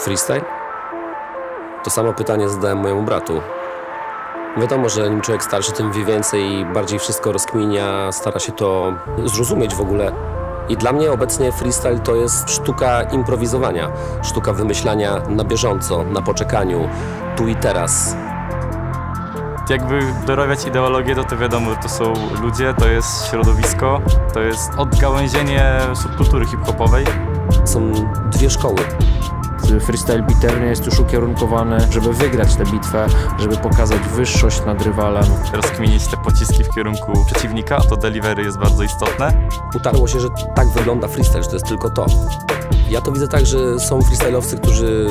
Freestyle? To samo pytanie zadałem mojemu bratu. Wiadomo, że im człowiek starszy, tym wie więcej i bardziej wszystko rozkminia, stara się to zrozumieć w ogóle. I dla mnie obecnie freestyle to jest sztuka improwizowania, sztuka wymyślania na bieżąco, na poczekaniu, tu i teraz. Jakby dorabiać ideologię, to wiadomo, to są ludzie, to jest środowisko, to jest odgałęzienie subkultury hip-hopowej. Są dwie szkoły. Freestyle bitewny jest już ukierunkowany, żeby wygrać tę bitwę, żeby pokazać wyższość nad rywalem. Rozkminić te pociski w kierunku przeciwnika, to delivery jest bardzo istotne. Utarło się, że tak wygląda freestyle, że to jest tylko to. Ja to widzę tak, że są freestyle'owcy, którzy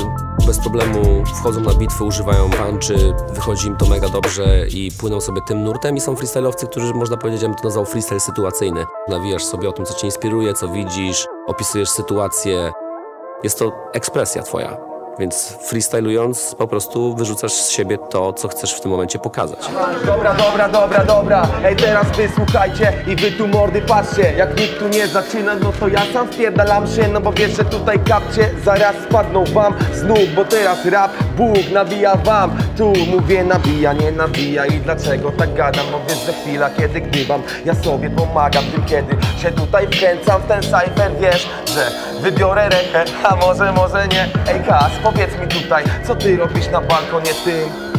bez problemu wchodzą na bitwy, używają punchy, wychodzi im to mega dobrze i płyną sobie tym nurtem. I są freestyle'owcy, którzy, można powiedzieć, ja bym to nazwał freestyle sytuacyjny. Nawijasz sobie o tym, co cię inspiruje, co widzisz, opisujesz sytuację. Jest to ekspresja twoja, więc freestylując po prostu wyrzucasz z siebie to, co chcesz w tym momencie pokazać. Dobra, ej teraz wysłuchajcie i wy tu mordy patrzcie. Jak nikt tu nie zaczyna, no to ja sam wpierdalam się. No bo wiesz, że tutaj kapcie zaraz spadną wam z nóg. Bo teraz rap Bóg nabija wam. Tu mówię nabija, nie nabija. I dlaczego tak gadam? No wiesz, że chwila kiedy gdybam, ja sobie pomagam tym, kiedy się tutaj wkręcam w ten cypher. Wiesz, że wybiorę rękę, a może nie. Ej Kas, powiedz mi tutaj, co ty robisz na balkonie tym?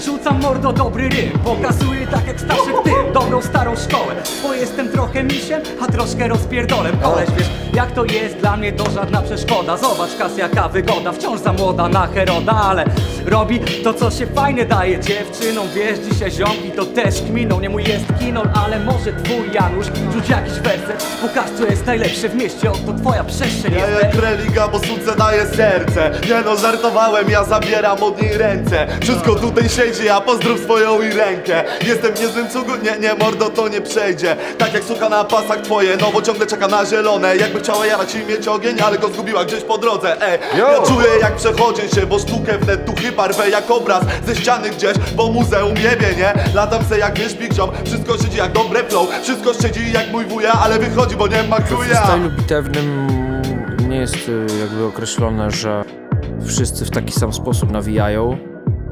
Rzucam mordo dobry rym, pokazuję tak jak Staszek tym, dobrą starą szkołę. Bo jestem trochę misiem, a troszkę rozpierdolem. Koleś, wiesz jak to jest, dla mnie to żadna przeszkoda. Zobacz Kas, jaka wygoda, wciąż za młoda na Heroda, ale robi to co się fajnie daje dziewczynom. Wiesz, dzisiaj ziomki to też kminą, nie mój jest kinol, ale może twój Janusz. Rzuć jakiś werset, pokaż co jest najlepsze w mieście, oto twoja przestrzeń jest. Ja jak religa, bo suce daje serce. Nie no, żartowałem, ja zabieram od niej ręce. Wszystko tutaj siedzi, a pozdrów swoją i rękę. Jestem w niezłym cugu, nie mordo, to nie przejdzie. Tak jak suka na pasach twoje, no bo ciągle czeka na zielone. Jakby chciała jarać i mieć ogień, ale go zgubiła gdzieś po drodze. Ja czuję jak przechodzę się, bo sztukę wnet tu chyba rwę jak obraz ze ściany gdzieś, bo muzeum jebie, nie? Latam se jak wyszpik ziom, wszystko siedzi jak dobre flow. Wszystko siedzi jak mój wuja, ale wychodzi, bo nie ma chuja. W freestylu bitewnym nie jest jakby określone, że wszyscy w taki sam sposób nawijają.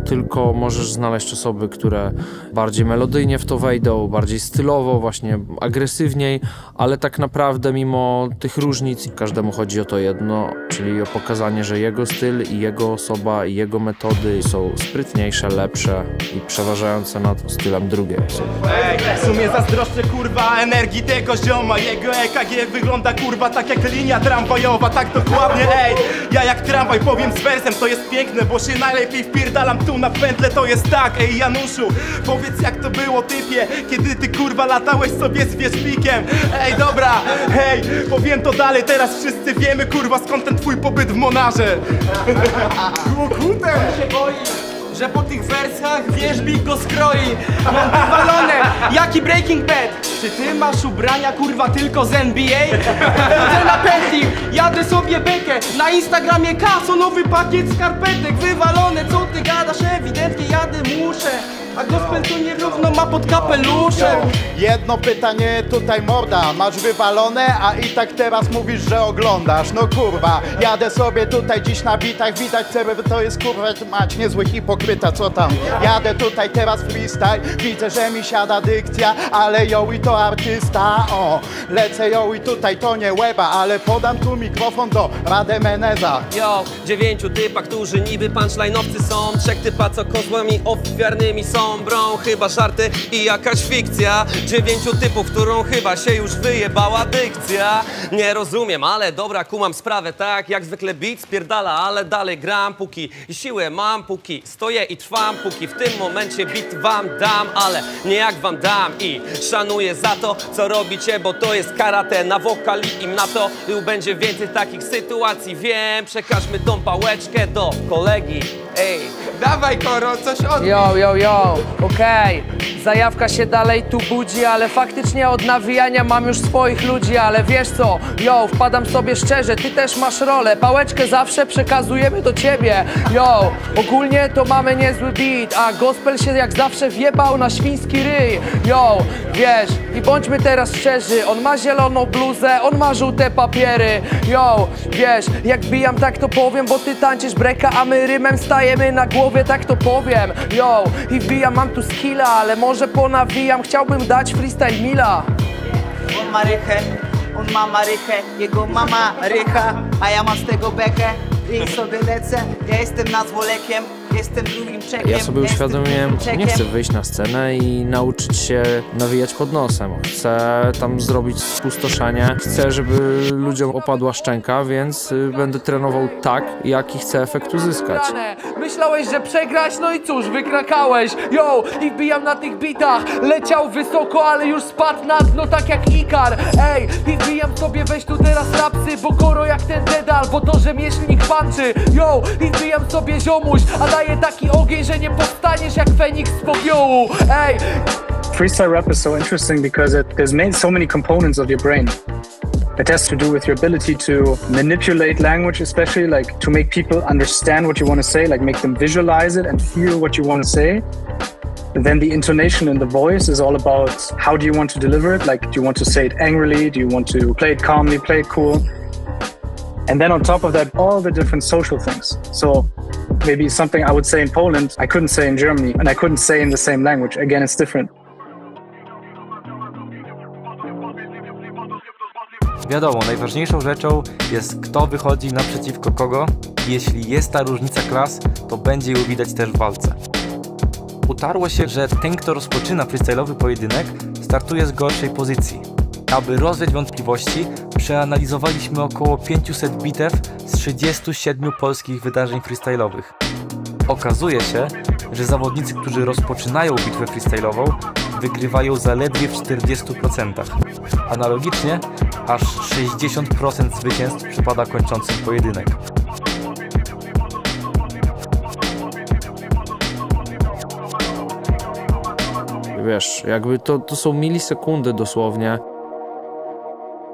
Tylko możesz znaleźć osoby, które bardziej melodyjnie w to wejdą, bardziej stylowo, właśnie agresywniej, ale tak naprawdę mimo tych różnic każdemu chodzi o to jedno, czyli o pokazanie, że jego styl i jego osoba i jego metody są sprytniejsze, lepsze i przeważające nad stylem drugiej osoby. Ej, w sumie zazdroszczę kurwa energii tego zioma. Jego EKG wygląda kurwa tak jak linia tramwajowa, tak dokładnie. Ej, ja jak tramwaj powiem z wersem, to jest piękne, bo się najlepiej wpierdalam tu na pętlę, to jest tak. Ej Januszu, powiedz jak to było typie, kiedy ty kurwa latałeś sobie z wierzbikiem. Ej dobra, hej, powiem to dalej, teraz wszyscy wiemy kurwa skąd ten twój pobyt w Monarze. Kurde się boi, że po tych wersach wierzbik go skroi. Mam wywalone, jaki Breaking Bad. Czy ty masz ubrania kurwa tylko z NBA? Chodzę na pętli, jadę sobie bekę. Na Instagramie kaso, nowy pakiet skarpetek. Wywalone, co ty gadasz? Ewidentnie jadę muszę. A gospel tu nierówno ma pod kapeluszem. Jedno pytanie tutaj morda, masz wywalone, a i tak teraz mówisz, że oglądasz. No kurwa, jadę sobie tutaj dziś na bitach, widać CBW to jest kurwa mać niezły hipokryta, co tam? Jadę tutaj teraz freestyle, widzę, że mi siada dykcja, ale yo i to artysta, o. Lecę yo i tutaj to nie łeba, ale podam tu mikrofon do Rademeneza. Yo, 9 typa, którzy niby punchline'owcy są. 3 typa, co kozłami ofiarnymi są. Brą, chyba żarty i jakaś fikcja. 9 typów, którą chyba się już wyjebała dykcja. Nie rozumiem, ale dobra, kumam sprawę. Tak jak zwykle beat spierdala, ale dalej gram, póki siłę mam, póki stoję i trwam, póki w tym momencie beat wam dam, ale nie jak wam dam. I szanuję za to, co robicie, bo to jest karate na wokali im na to. I będzie więcej takich sytuacji, wiem. Przekażmy tą pałeczkę do kolegi. Ej, dawaj Koro, coś odbij. Yo, okej. Zajawka się dalej tu budzi, ale faktycznie od nawijania mam już swoich ludzi, ale wiesz co, wpadam sobie szczerze, ty też masz rolę, pałeczkę zawsze przekazujemy do ciebie, ogólnie to mamy niezły beat, a gospel się jak zawsze wjebał na świński ryj, wiesz, i bądźmy teraz szczerzy, on ma zieloną bluzę, on ma żółte papiery, wiesz, jak bijam tak to powiem, bo ty tańczysz breka, a my rymem stajemy na głowie, tak to powiem, i wbijam, mam tu skilla, ale może ponawijam, chciałbym dać freestyle Mila. On ma rychę, on ma marychę, jego mama rycha, a ja mam z tego bekę i sobie lecę, ja jestem nazwolekiem, jestem drugim czekiem. Ja sobie uświadomiłem, nie chcę wyjść na scenę i nauczyć się nawijać pod nosem. Chcę tam zrobić spustoszenie, chcę, żeby ludziom opadła szczęka, więc będę trenował tak, jaki chcę efekt uzyskać. Myślałeś, że przegrać, no i cóż, wykrakałeś, i wbijam na tych bitach, leciał wysoko, ale już spadł na dno tak jak Ikar, i wbijam sobie, weź tu teraz rapsy, bo Koro jak ten dedal, bo to rzemieślnik panczy, i wbijam sobie ziomuś, a daje taki ogień, że nie powstaniesz jak Feniks z popiołu, Freestyle rap is so interesting because there's so many components of your brain. It has to do with your ability to manipulate language, especially like to make people understand what you want to say, like make them visualize it and feel what you want to say. Then the intonation in the voice is all about how do you want to deliver it? Like, do you want to say it angrily? Do you want to play it calmly, play it cool? And then on top of that, all the different social things. So maybe something I would say in Poland, I couldn't say in Germany, and I couldn't say in the same language. Again, it's different. Wiadomo, najważniejszą rzeczą jest, kto wychodzi naprzeciwko kogo. Jeśli jest ta różnica klas, to będzie ją widać też w walce. Utarło się, że ten, kto rozpoczyna freestyle'owy pojedynek, startuje z gorszej pozycji. Aby rozwiać wątpliwości, przeanalizowaliśmy około 500 bitew z 37 polskich wydarzeń freestyle'owych. Okazuje się, że zawodnicy, którzy rozpoczynają bitwę freestyle'ową, wygrywają zaledwie w 40%. Analogicznie, aż 60% zwycięstw przypada kończącym pojedynek. Wiesz, jakby to są milisekundy dosłownie,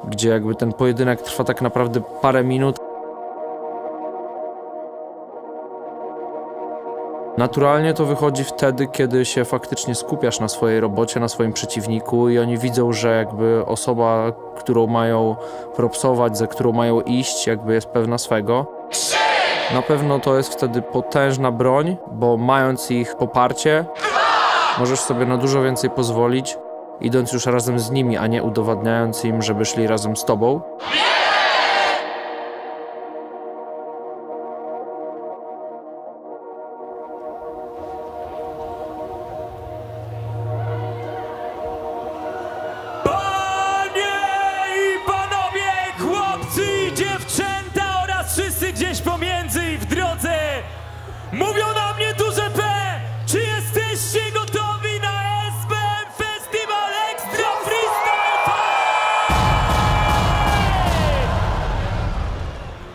gdzie jakby ten pojedynek trwa tak naprawdę parę minut. Naturalnie to wychodzi wtedy, kiedy się faktycznie skupiasz na swojej robocie, na swoim przeciwniku i oni widzą, że jakby osoba, którą mają propsować, za którą mają iść, jakby jest pewna swego. Na pewno to jest wtedy potężna broń, bo mając ich poparcie, możesz sobie na dużo więcej pozwolić, idąc już razem z nimi, a nie udowadniając im, żeby szli razem z tobą. Gdzieś pomiędzy i w drodze mówią na mnie duże P. Czy jesteście gotowi na SBM Festival Extra Freestyle?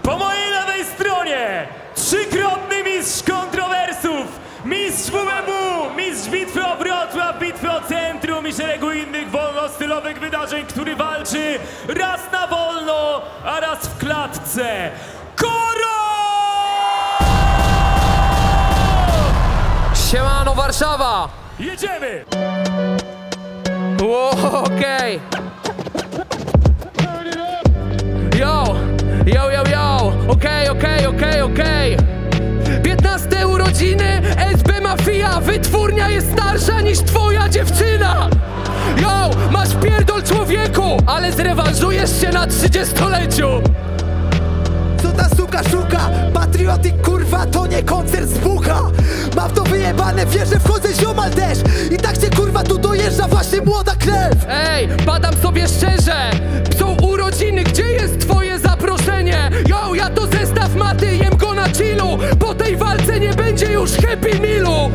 Po mojej lewej stronie trzykrotny mistrz kontrowersów, mistrz WMW, mistrz bitwy o Wrocław, bitwy o Centrum i szeregu innych wolnostylowych wydarzeń, który walczy raz na wolno, a raz w klatce. Koro! Siemano Warszawa! Jedziemy! Okej! Okej! 15 urodziny, SB Mafia, wytwórnia jest starsza niż twoja dziewczyna! Masz pierdol człowieku, ale zrewanżujesz się na 30-leciu! Co ta suka szuka? Patriotyk kurwa to nie koncert z bucha. Mam to wyjebane, wierzę wchodzę ziomal też. I tak się kurwa tu dojeżdża właśnie młoda krew. Badam sobie szczerze, są urodziny, gdzie jest twoje zaproszenie? Ja to zestaw maty, jem go na chillu. Po tej walce nie będzie już Happy Mealu.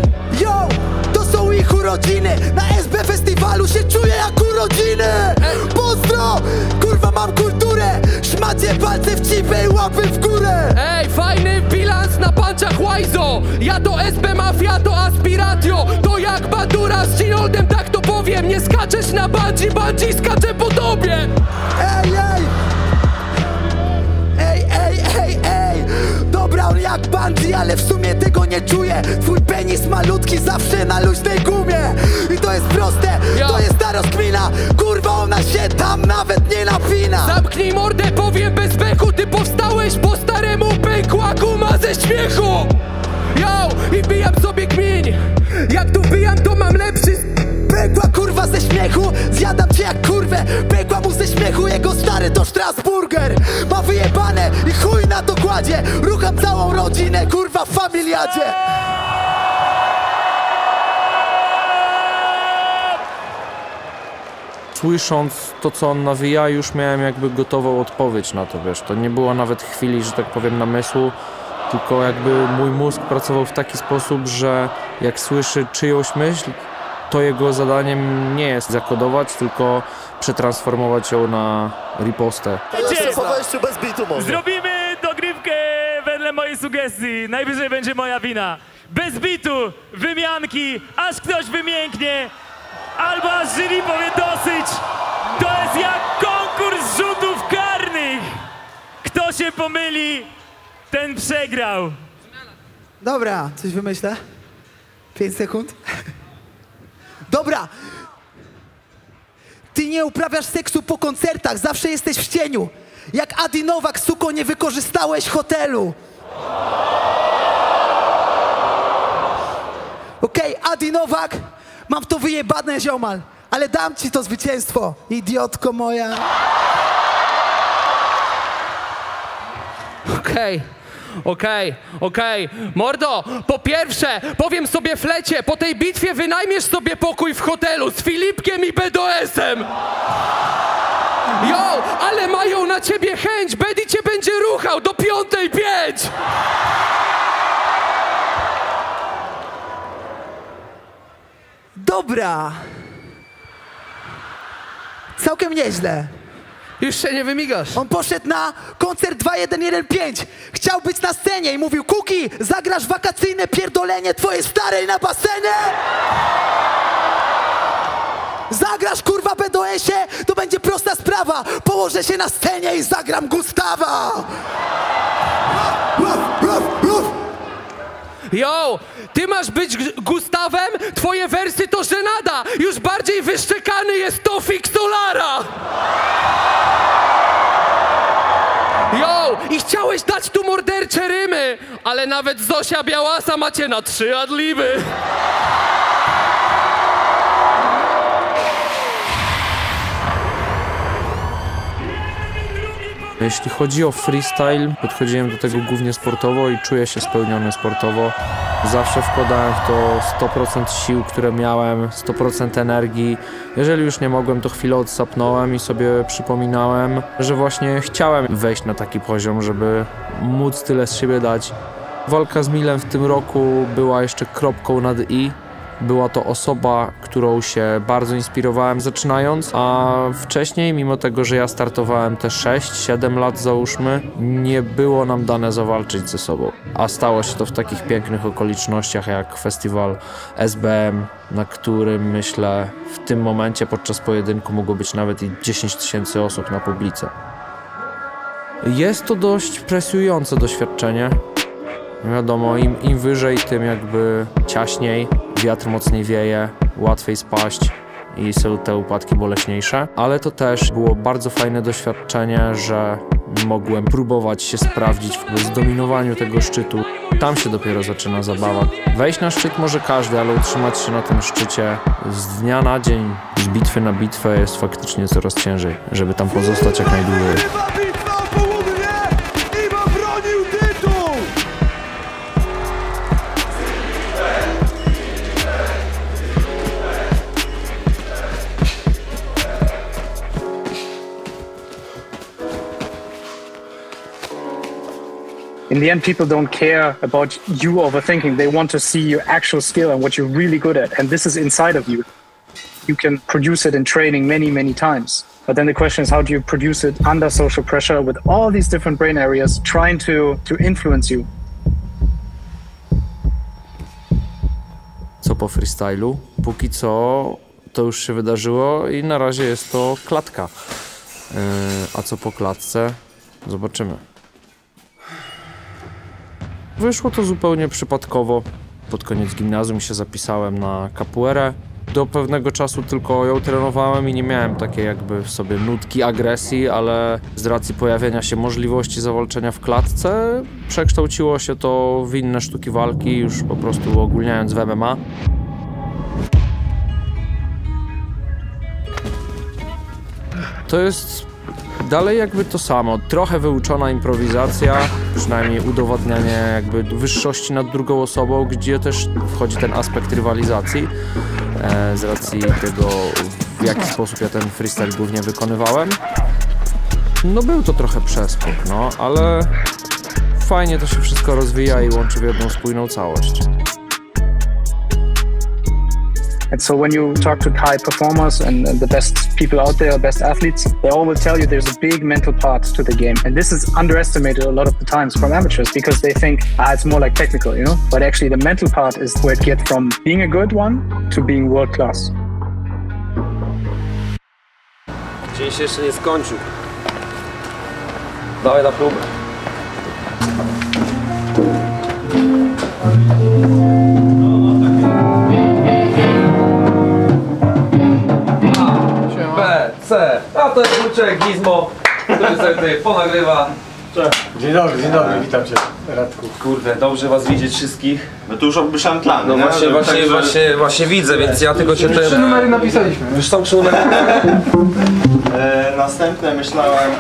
To są ich urodziny. urodziny. Na SB festiwalu się czuję jak urodziny. Pozdro, kurwa mam kulturę. Szmacie palce w cipę i łapy w górę. Ej, fajny bilans na panczach Łajzo. Ja to SB Mafia, to Aspiratio. To jak Badura z Ginoldem, tak to powiem. Nie skaczesz na bungee, bungee skacze po tobie. Ej, ej. Ej, ej, ej, ej. Dobra, on jak bungee, ale w sumie tego nie czuję. Twój penis malutki zawsze na luźnej gumie. I to jest proste, to jest ta rozkmina. Kurwa, ona się tam nawet nie napina. Zamknij mordę, powiem bez beku. Ty powstałeś, po staremu pękła guma ze śmiechu. Yo, i bijam sobie kmień. Jak tu bijam, to mam lepszy. Pękła kurwa ze śmiechu, zjadam cię jak kurwę. Pękła mu ze śmiechu, jego stary to Strasburger. Ma wyjebane i chuj na to kładzie. Rucham całą rodzinę, kurwa w familiadzie. Słysząc to, co on nawija, już miałem jakby gotową odpowiedź na to, wiesz. To nie było nawet chwili, że tak powiem, namysłu, tylko jakby mój mózg pracował w taki sposób, że jak słyszy czyjąś myśl, to jego zadaniem nie jest zakodować, tylko przetransformować ją na ripostę. Po wejściu bez bitu może. Zrobimy dogrywkę wedle mojej sugestii. Najwyżej będzie moja wina. Bez bitu, wymianki, aż ktoś wymięknie, albo aż jury powie dosyć. To jest jak konkurs rzutów karnych. Kto się pomyli, ten przegrał. Dobra, coś wymyślę. 5 sekund. Dobra! Ty nie uprawiasz seksu po koncertach, zawsze jesteś w cieniu. Jak Adi Nowak, suko, nie wykorzystałeś hotelu. Okej, Adi Nowak, mam w to wyjebane, ziomal, ale dam ci to zwycięstwo, idiotko moja. Okej. Mordo, po pierwsze, powiem sobie flecie, po tej bitwie wynajmiesz sobie pokój w hotelu z Filipkiem i BDS-em. Jo, ale mają na ciebie chęć, Bedi cię będzie ruchał do 5:05. Dobra. Całkiem nieźle. Już się nie wymigasz. On poszedł na koncert 2115. Chciał być na scenie i mówił: Kuki, zagrasz wakacyjne pierdolenie twojej starej na basenie? Zagrasz kurwa BDS-ie, to będzie prosta sprawa. Położę się na scenie i zagram Gustawa. Jo, ty masz być Gustawem? Twoje wersy to żenada. Już bardziej wyszczekany jest Tofik Solara. Jo, i chciałeś dać tu mordercze rymy, ale nawet Zosia Białasa macie na 3 adliby. Jeśli chodzi o freestyle, podchodziłem do tego głównie sportowo i czuję się spełniony sportowo. Zawsze wkładałem w to 100% sił, które miałem, 100% energii. Jeżeli już nie mogłem, to chwilę odsapnąłem i sobie przypominałem, że właśnie chciałem wejść na taki poziom, żeby móc tyle z siebie dać. Walka z Milem w tym roku była jeszcze kropką nad i. Była to osoba, którą się bardzo inspirowałem zaczynając, a wcześniej, mimo tego, że ja startowałem te 6-7 lat załóżmy, nie było nam dane zawalczyć ze sobą. A stało się to w takich pięknych okolicznościach jak festiwal SBM, na którym myślę w tym momencie podczas pojedynku mogło być nawet i 10 000 osób na publice. Jest to dość presujące doświadczenie. Wiadomo, im wyżej, tym jakby ciaśniej, wiatr mocniej wieje, łatwiej spaść i są te upadki boleśniejsze. Ale to też było bardzo fajne doświadczenie, że mogłem próbować się sprawdzić w zdominowaniu tego szczytu. Tam się dopiero zaczyna zabawa. Wejść na szczyt może każdy, ale utrzymać się na tym szczycie z dnia na dzień, z bitwy na bitwę jest faktycznie coraz ciężej, żeby tam pozostać jak najdłużej. In In the end, people don't care about you overthinking. They want to see your actual skill and what you're really good at. And this is inside of you. You can produce it in training many, many times. But then the question is, how do you produce it under social pressure with all these different brain areas trying to influence you? Co po freestylu? Póki co to już się wydarzyło i na razie jest to klatka. A co po klatce? Zobaczymy. Wyszło to zupełnie przypadkowo. Pod koniec gimnazjum się zapisałem na capoeirę. Do pewnego czasu tylko ją trenowałem i nie miałem takiej jakby w sobie nutki agresji, ale z racji pojawienia się możliwości zawalczenia w klatce przekształciło się to w inne sztuki walki, już po prostu uogólniając w MMA. To jest dalej jakby to samo, trochę wyuczona improwizacja, przynajmniej udowadnianie jakby wyższości nad drugą osobą, gdzie też wchodzi ten aspekt rywalizacji z racji tego, w jaki sposób ja ten freestyle głównie wykonywałem. No był to trochę przeskok, no, ale fajnie to się wszystko rozwija i łączy w jedną spójną całość. And so when you talk to high performers and the best people out there, best athletes, they all will tell you there's a big mental part to the game. And this is underestimated a lot of the times from amateurs because they think, it's more like technical, you know? But actually the mental part is where it gets from being a good one to being world class. Dzień się jeszcze nie skończył. Dawaj na próbę. B, C, a to jest Luczek, Gizmo, który sobie tutaj ponagrywa. Dzień dobry, witam cię, Radku. Kurde, dobrze was widzieć wszystkich. No tu już obmyślałem plan. No właśnie widzę, więc ja tylko cię... 3 numery napisaliśmy. Już są 3 numery. Następne myślałem...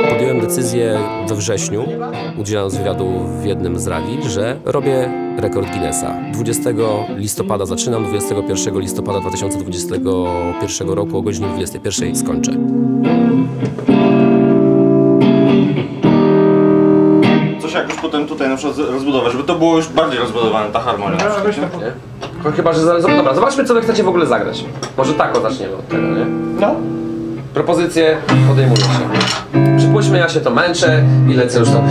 Podjąłem decyzję we wrześniu, udzielając wywiadu w jednym z rali, że robię rekord Guinnessa. 20 listopada zaczynam, 21 listopada 2021 roku o godzinie 21 skończę. Coś jak już potem tutaj na przykład rozbudować, żeby to było już bardziej rozbudowane, ta harmonia. No, chyba, że dobra, zobaczmy co wy chcecie w ogóle zagrać. Może tak zaczniemy od tego, nie? No. Propozycje podejmują się. Przypuśćmy, ja się to męczę i lecę już tam.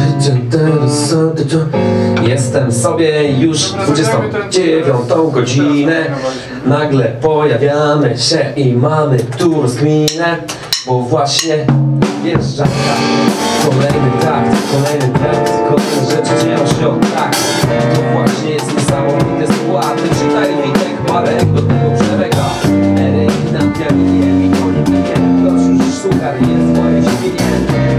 Jestem sobie już 29 godzinę. Nagle pojawiamy się i mamy tu rozkminę, bo właśnie wjeżdża kolejny takt, kolejne rzeczy dzieją się od tak. To właśnie jest niesamowite składy. Czytaj Witek, Marek, do tego przemyka. Eryk na pianinie i suchar jest moim świnie.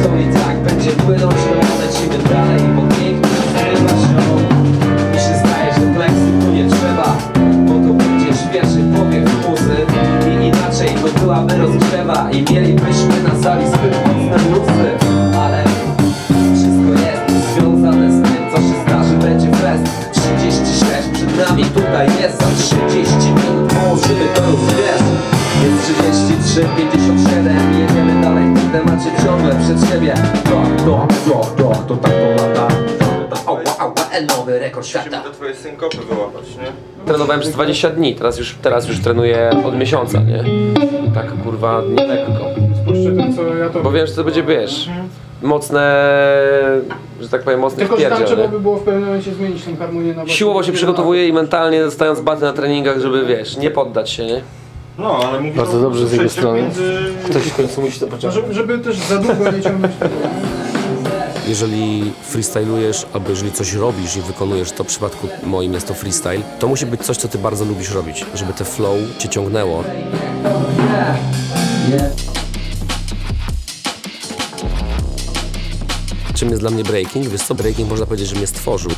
To i tak będzie płynąć, no lecimy dalej, bo pięknie zrywa się. Mi się zdaje, że flexu nie trzeba, bo to będzie świeży powiew muzy i inaczej to byłaby rozgrzewa i mielibyśmy na sali zbyt mocne nusy. Ale wszystko jest związane z tym, co się zdarzy, będzie fest. 36 przed nami, tutaj jest za 30 minut, położymy to już wiesz. Jest 33, 57, jedziemy dalej w tym temacie ciągle przed siebie. To tak to lata. Nowy rekord świata. Musimy te twoje synkopy wyłapać, nie? Trenowałem przez 20 dni, teraz już trenuję od miesiąca, nie? Tak kurwa, nie lekko. Spuszczę tym, co ja to... Bo wiem, że to będzie, wiesz, mocne, że tak powiem, mocny tylko, że tam wpierdziel, trzeba nie? by było w pewnym momencie zmienić tą harmonię na... Siłowo się przygotowuję i mentalnie dostając baty na treningach, żeby, wiesz, nie poddać się, nie? No, ale mówię, bardzo dobrze z jego strony. Ktoś w końcu musi to poczekać. Żeby też za długo nie ciągnąć tego. Jeżeli freestylujesz, albo jeżeli coś robisz i wykonujesz, to w przypadku moim jest to freestyle, to musi być coś, co ty bardzo lubisz robić, żeby te flow cię ciągnęło. Czym jest dla mnie breaking? Wiesz co, breaking można powiedzieć, że mnie stworzył.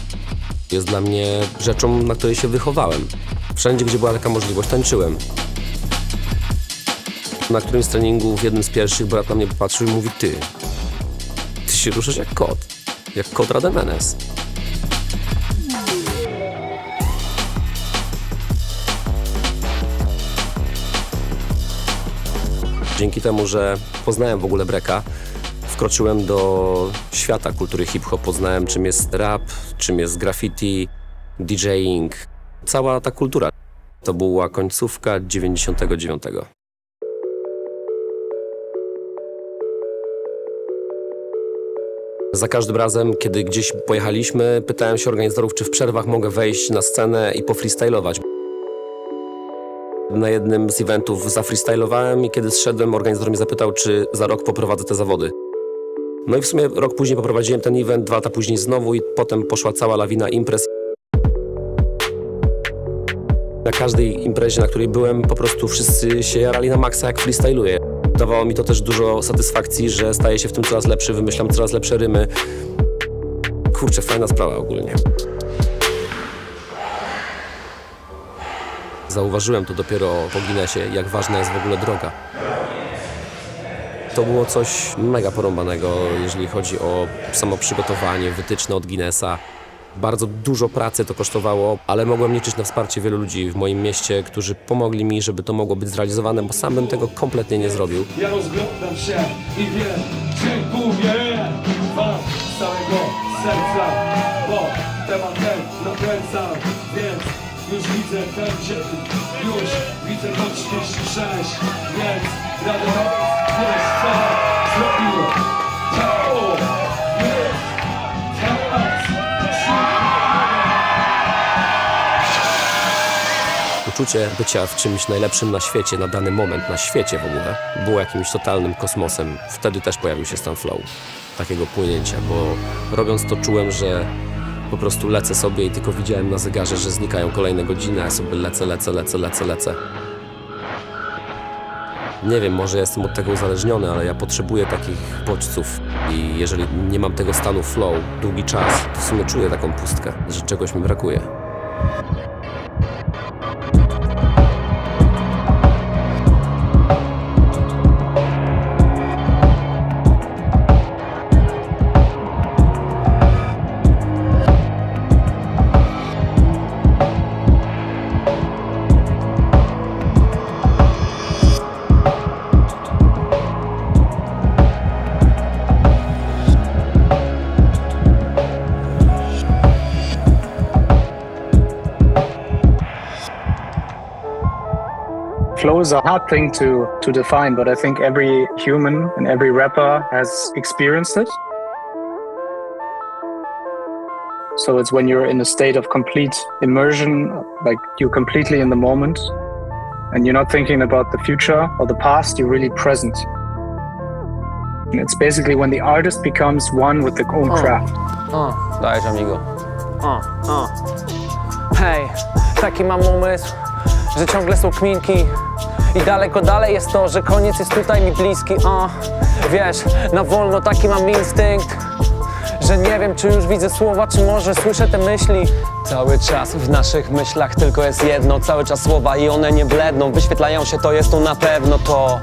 Jest dla mnie rzeczą, na której się wychowałem. Wszędzie, gdzie była taka możliwość, tańczyłem. Na którymś z treningów, w jednym z pierwszych, brat na mnie popatrzył i mówi: ty się ruszasz jak kot Rademenes. Dzięki temu, że poznałem w ogóle breaka, wkroczyłem do świata kultury hip-hop, poznałem czym jest rap, czym jest graffiti, DJing, cała ta kultura. To była końcówka 99. Za każdym razem, kiedy gdzieś pojechaliśmy, pytałem się organizatorów, czy w przerwach mogę wejść na scenę i pofreestylować. Na jednym z eventów zafreestylowałem i kiedy zszedłem, organizator mnie zapytał, czy za rok poprowadzę te zawody. No i w sumie rok później poprowadziłem ten event, 2 lata później znowu i potem poszła cała lawina imprez. Na każdej imprezie, na której byłem, po prostu wszyscy się jarali na maksa, jak freestyluję. Dawało mi to też dużo satysfakcji, że staję się w tym coraz lepszy, wymyślam coraz lepsze rymy. Kurczę, fajna sprawa ogólnie. Zauważyłem to dopiero po Guinnessie, jak ważna jest w ogóle droga. To było coś mega porąbanego, jeżeli chodzi o samo przygotowanie, wytyczne od Guinnessa. Bardzo dużo pracy to kosztowało, ale mogłem liczyć na wsparcie wielu ludzi w moim mieście, którzy pomogli mi, żeby to mogło być zrealizowane, bo sam bym tego kompletnie nie zrobił. Ja rozglądam się i wiem, dziękuję wam z całego serca, bo temat ten nakręcam, więc już widzę ten dzień, już widzę noc 36, więc radę wiesz co zrobił. Ciao, jest, Uczucie bycia w czymś najlepszym na świecie, na dany moment, na świecie w ogóle, było jakimś totalnym kosmosem. Wtedy też pojawił się stan flow, takiego płynięcia, bo robiąc to czułem, że po prostu lecę sobie i tylko widziałem na zegarze, że znikają kolejne godziny, a ja sobie lecę. Nie wiem, może jestem od tego uzależniony, ale ja potrzebuję takich bodźców i jeżeli nie mam tego stanu flow długi czas, to w sumie czuję taką pustkę, że czegoś mi brakuje. Flow is a hard thing to define, but I think every human and every rapper has experienced it. So it's when you're in a state of complete immersion, like you're completely in the moment and you're not thinking about the future or the past, you're really present. And it's basically when the artist becomes one with their own craft. Dajesz, amigo. Hej, taki mam umysł, że ciągle są kminki i daleko dalej jest to, że koniec jest tutaj mi bliski. Wiesz, na wolno taki mam instynkt, że nie wiem, czy już widzę słowa, czy może słyszę te myśli. Cały czas w naszych myślach tylko jest jedno, cały czas słowa i one nie bledną, wyświetlają się, to jest to na pewno to,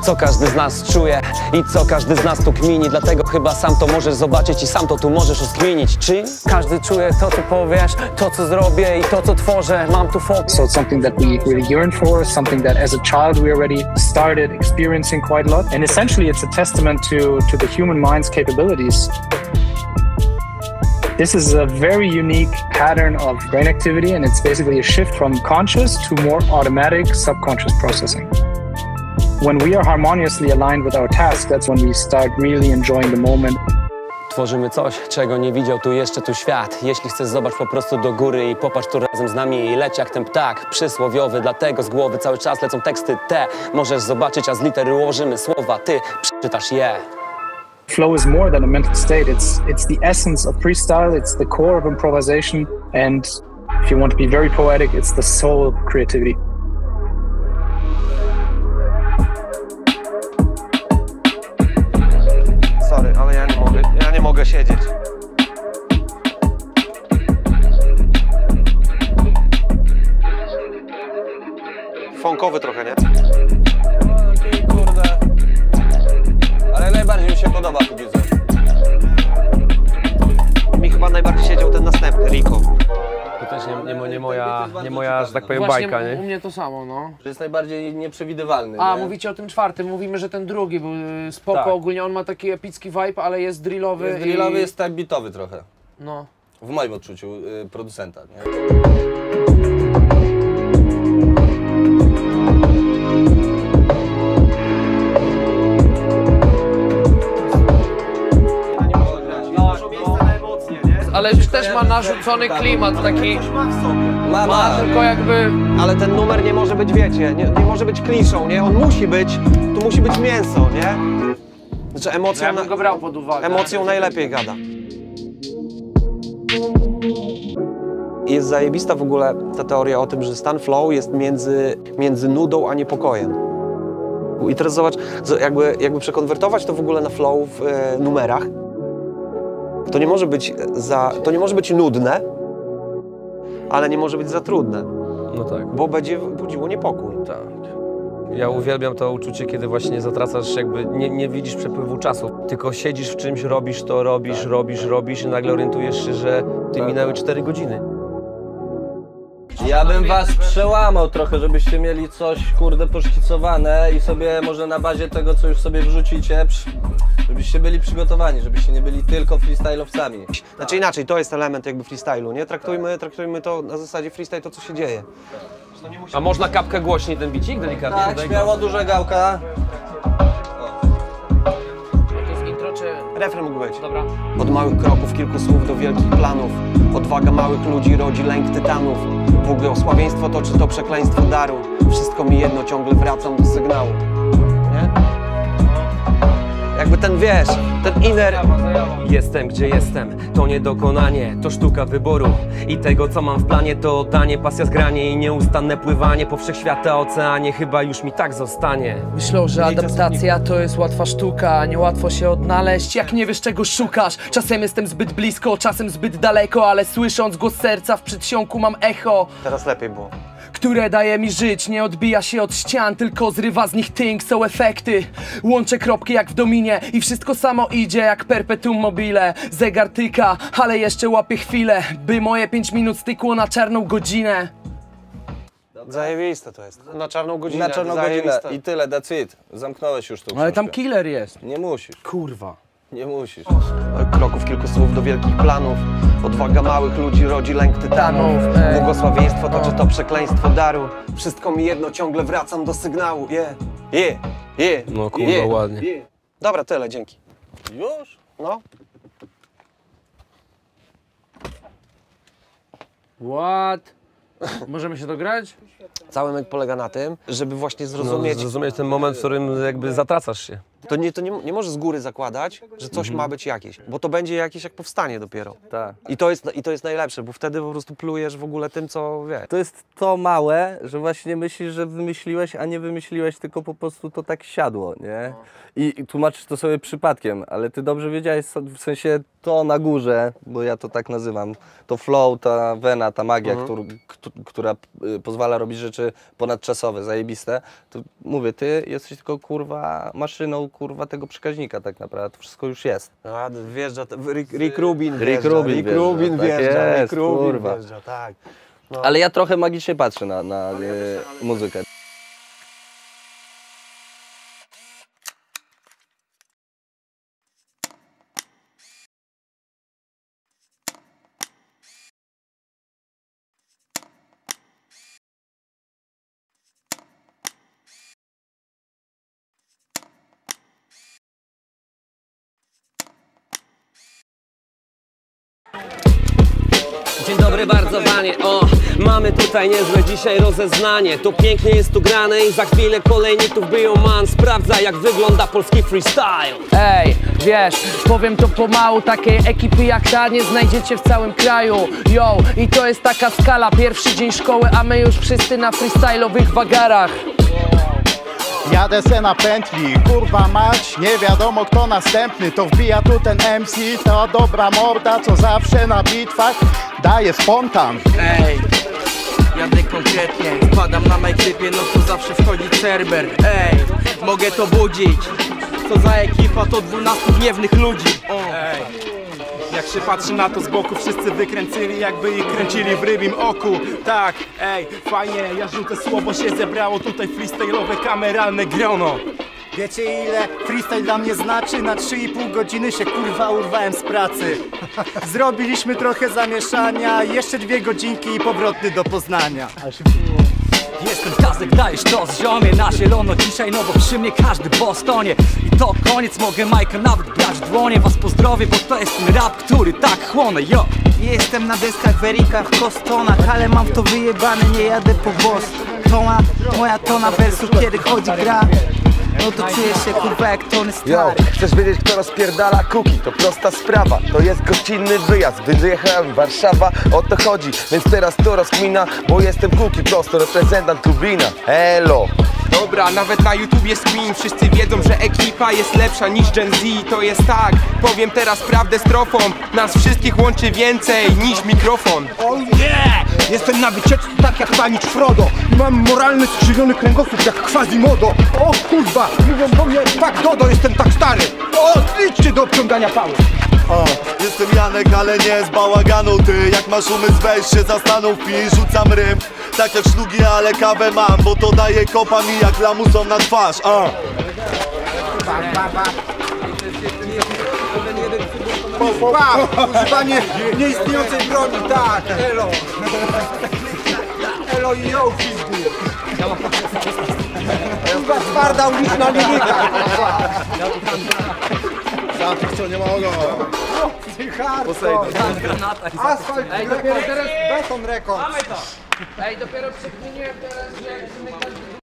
co każdy z nas czuje i co każdy z nas tu kmini, dlatego chyba sam to możesz zobaczyć i sam to tu możesz rozkminić, czy? Każdy czuje to, co powiesz, to, co zrobię i to, co tworzę, mam tu fokus. So it's something that we really yearn for, something that as a child we already started experiencing quite a lot. And essentially it's a testament to the human mind's capabilities. This is a very unique pattern of brain activity, and it's basically a shift from conscious to more automatic subconscious processing. When we are harmoniously aligned with our task, that's when we start really enjoying the moment. Tworzymy coś, czego nie widział tu jeszcze tu świat. Jeśli chcesz, zobacz po prostu do góry i popatrz tu razem z nami i leć jak ten ptak przysłowiowy, dlatego z głowy cały czas lecą teksty te. Możesz zobaczyć, a z liter ułożymy słowa, ty przeczytasz je. Flow is more than a mental state. It's the essence of freestyle. It's the core of improvisation. And if you want to be very poetic, it's the soul of creativity. Sorry, ale ja nie mogę siedzieć. Funkowy trochę, nie? Kurde. Ale najbardziej mi się podoba tu, widzę. Mi chyba najbardziej siedział ten następny, Rico. To też nie moja, że tak powiem, Właśnie bajka, nie? u mnie to samo, no. Że jest najbardziej nieprzewidywalny. A, nie? mówicie o tym czwartym, mówimy, że ten drugi był spoko, Tak. ogólnie on ma taki epicki vibe, ale jest drillowy. Jest drillowy, jest tak beatowy trochę. No. W moim odczuciu producenta, nie? Ale już też ma narzucony klimat taki. Ma, tylko jakby... Ale ten numer nie może być, wiecie, nie może być kliszą, nie? On musi być, tu musi być mięso, nie? Znaczy emocją, Ja bym go brał pod uwagę. emocją najlepiej gada. Jest zajebista w ogóle ta teoria o tym, że stan flow jest między nudą a niepokojem. I teraz zobacz, jakby przekonwertować to w ogóle na flow w numerach, to nie może być nudne, ale nie może być za trudne. No tak. Bo będzie budziło niepokój. Tak. Ja uwielbiam to uczucie, kiedy właśnie zatracasz, jakby nie widzisz przepływu czasu, tylko siedzisz w czymś, robisz to, robisz i nagle orientujesz się, że minęły 4 godziny. Ja bym was przełamał trochę, żebyście mieli coś, kurde, poszkicowane i sobie może na bazie tego, co już sobie wrzucicie, żebyście byli przygotowani, żebyście nie byli tylko freestyle'owcami. Znaczy inaczej, to jest element jakby freestylu, nie? Traktujmy to na zasadzie freestyle, to co się dzieje. A można kapkę głośniej ten bicik delikatnie? Tak, śmiało, duża gałka. To jest intro czy... Refren mógł być. Dobra. Od małych kroków, kilku słów do wielkich planów. Odwaga małych ludzi rodzi lęk tytanów. Błogosławieństwo to czy to przekleństwo daru. Wszystko mi jedno, ciągle wracam do sygnału. Nie? Jakby ten, wiesz, ten inner... Jestem gdzie jestem, to nie dokonanie, to sztuka wyboru. I tego co mam w planie to oddanie, pasja zgranie i nieustanne pływanie po wszechświata oceanie, chyba już mi tak zostanie. Myślą, że adaptacja to jest łatwa sztuka, niełatwo się odnaleźć, jak nie wiesz czego szukasz. Czasem jestem zbyt blisko, czasem zbyt daleko, ale słysząc głos serca w przedsionku mam echo. Teraz lepiej było. Które daje mi żyć, nie odbija się od ścian, tylko zrywa z nich tynk, są efekty. Łączę kropki jak w dominie i wszystko samo idzie jak perpetuum mobile. Zegar tyka, ale jeszcze łapię chwilę, by moje 5 minut stykło na czarną godzinę. Zajebiste to jest. Na czarną godzinę. Na czarną godzinę i tyle, that's it. Zamknąłeś już tą Ale tam książkę. killer jest. Nie musisz. Kurwa. Nie musisz. Kroków, kilku słów do wielkich planów. Odwaga małych ludzi rodzi lęk tytanów. Błogosławieństwo to czy to przekleństwo daru. Wszystko mi jedno, ciągle wracam do sygnału. No kurwa, ładnie. Dobra, tyle, dzięki. Już? No. What? Możemy się dograć? Cały myk polega na tym, żeby właśnie zrozumieć ten moment, w którym jakby zatracasz się. To nie może z góry zakładać, że coś ma być jakieś, bo to będzie jakieś jak powstanie dopiero. Tak. I to jest najlepsze, bo wtedy po prostu plujesz w ogóle tym, co wiesz. To jest to małe, że właśnie myślisz, że wymyśliłeś, a nie wymyśliłeś, tylko po prostu to tak siadło, nie? I tłumaczysz to sobie przypadkiem, ale ty dobrze wiedziałeś, w sensie to na górze, bo ja to tak nazywam, to flow, ta wena, ta magia, która pozwala robić rzeczy ponadczasowe, zajebiste, to mówię, ty jesteś tylko kurwa maszyną, kurwa tego przekaźnika tak naprawdę, to wszystko już jest. A, wjeżdża, Rick Rubin wjeżdża, tak. No. Ale ja trochę magicznie patrzę na muzykę. Dzień dobry bardzo panie, mamy tutaj niezłe dzisiaj rozeznanie. To pięknie jest tu grane i za chwilę kolejników biją man. Sprawdza jak wygląda polski freestyle. Ej, wiesz, powiem to pomału, takiej ekipy jak ta nie znajdziecie w całym kraju. Yo, i to jest taka skala, pierwszy dzień szkoły, a my już wszyscy na freestyle'owych wagarach. Jadę se na pętli, kurwa mać, nie wiadomo kto następny. To wbija tu ten MC, ta dobra morda, co zawsze na bitwach daje spontan. Ej, jadę konkretnie, wpadam na majkrypie, no to zawsze wchodzi Cerber. Ej, mogę to budzić, co za ekipa to 12 gniewnych ludzi. Ej. Jak się patrzy na to z boku, wszyscy wykręcili, jakby ich kręcili w rybim oku. Tak, ej, fajnie, ja rzucę słowo, się zebrało tutaj freestyle'owe, kameralne grono. Wiecie ile freestyle dla mnie znaczy? Na 3,5 godziny się kurwa urwałem z pracy. Zrobiliśmy trochę zamieszania, jeszcze 2 godzinki i powrotny do Poznania. Jestem Kazek, dajesz to z ziomie na zielono dzisiaj, no bo przy mnie każdy boss tonie. I to koniec, mogę Majka nawet brać w dłonie. Was pozdrowię, bo to jest ten rap, który tak chłonę, yo. Jestem na deskach, werikach, kostonach, ale mam w to wyjebane, nie jadę po boss. Moja tona wersu, kiedy chodzi gra, no to czuję się kurwa jak Tony Stark. Chcesz wiedzieć, kto rozpierdala kuki? To prosta sprawa, to jest gościnny wyjazd. Wyjechałem Warszawa, o to chodzi, więc teraz to rozkmina, bo jestem kuki, prosto reprezentant Lublina. Elo! Dobra, nawet na YouTubie screen wszyscy wiedzą, że ekipa jest lepsza niż Gen Z. To jest tak, powiem teraz prawdę strofą. Nas wszystkich łączy więcej niż mikrofon. Oh yeah! Jestem na wycieczce tak jak panicz Frodo. Mam moralny skrzywiony kręgosłup jak Quasimodo. O kurwa, mówią do mnie tak Dodo, jestem tak stary. O, idźcie do obciągania pały. Jestem Janek, ale nie z bałaganu. Ty jak masz umysł, weź się zastanów i rzucam rym. Tak jak szlugi, ale kawę mam, bo to daje kopa mi jak lamusom na twarz. Używanie nieistniejącej broni, tak, elo. Elo i yo, pizdy. Kurwa twarda uliczna liryka. Za tych, co nie mogą. Asfalt, Ej, dopiero teraz beton rekord. Mamy to! Ej, dopiero przekminiłem teraz, że jak każdy